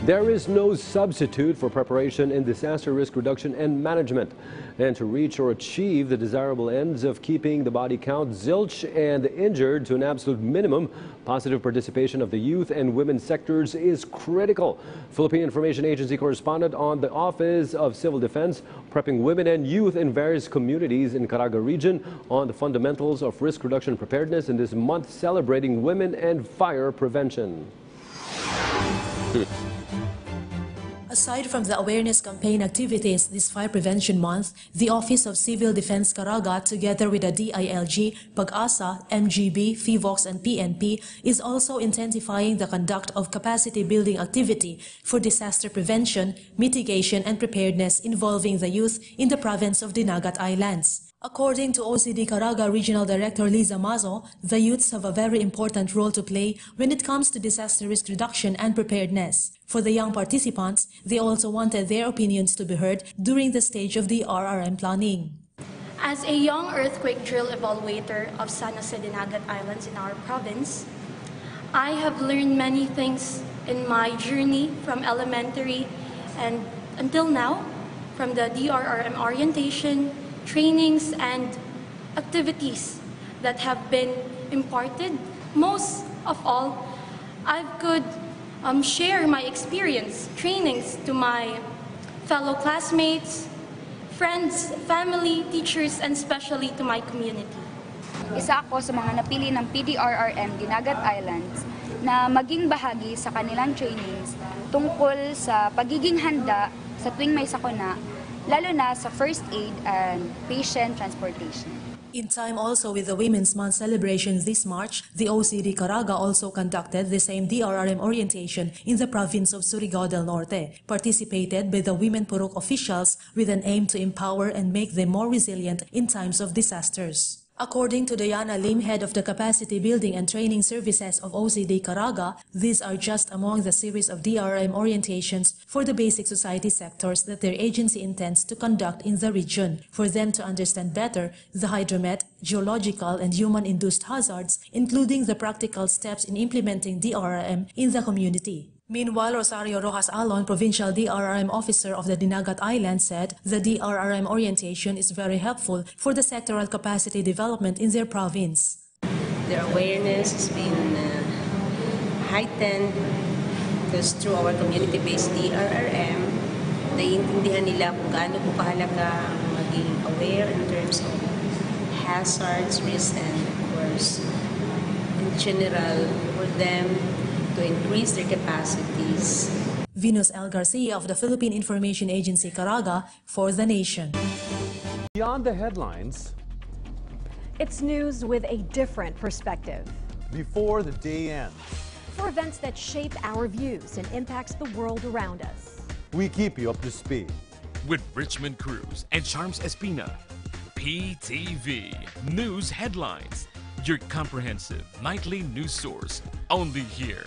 There is no substitute for preparation in disaster risk reduction and management. And to reach or achieve the desirable ends of keeping the body count, zilch, and injured to an absolute minimum, positive participation of the youth and women sectors is critical. Philippine Information Agency correspondent on the Office of Civil Defense, prepping women and youth in various communities in Caraga region on the fundamentals of risk reduction preparedness in this month celebrating women and fire prevention. Aside from the awareness campaign activities this Fire Prevention Month, the Office of Civil Defense Caraga, together with the DILG, Pag-asa, MGB, FIVOX, and PNP, is also intensifying the conduct of capacity-building activity for disaster prevention, mitigation, and preparedness involving the youth in the province of Dinagat Islands. According to OCD Caraga Regional Director Liza Mazo, the youths have a very important role to play when it comes to disaster risk reduction and preparedness. For the young participants, they also wanted their opinions to be heard during the stage of the RRM planning. As a young earthquake drill evaluator of San Jose Dinagat Islands in our province, I have learned many things in my journey from elementary and until now, from the DRRM orientation, trainings and activities that have been imparted. Most of all, I could share my experience, trainings to my fellow classmates, friends, family, teachers, and especially to my community. Isa ako sa mga napili ng PDRRM Dinagat Islands na maging bahagi sa kanilang trainings tungkol sa pagiging handa sa tuwing may sakuna, lalo na sa first aid and patient transportation. In time also with the Women's Month celebrations this March, the OCD Caraga also conducted the same DRRM orientation in the province of Surigao del Norte, participated by the women Purok officials with an aim to empower and make them more resilient in times of disasters. According to Diana Lim, head of the Capacity Building and Training Services of OCD Caraga, these are just among the series of DRM orientations for the basic society sectors that their agency intends to conduct in the region, for them to understand better the hydromet, geological, and human-induced hazards, including the practical steps in implementing DRM in the community. Meanwhile, Rosario Rojas Alon, Provincial DRRM Officer of the Dinagat Islands, said the DRRM orientation is very helpful for the sectoral capacity development in their province. Their awareness has been heightened because through our community-based DRRM, naiintindihan nila kung gaano po kahalaga ang maging aware in terms of hazards, risks, and of course, in general, for them to increase their capacities. Venus L. Garcia of the Philippine Information Agency Caraga for The Nation. Beyond the headlines, it's news with a different perspective. Before the day ends, for events that shape our views and impacts the world around us. We keep you up to speed. With Richmond Cruz and Charms Espina, PTV News Headlines, your comprehensive nightly news source, only here.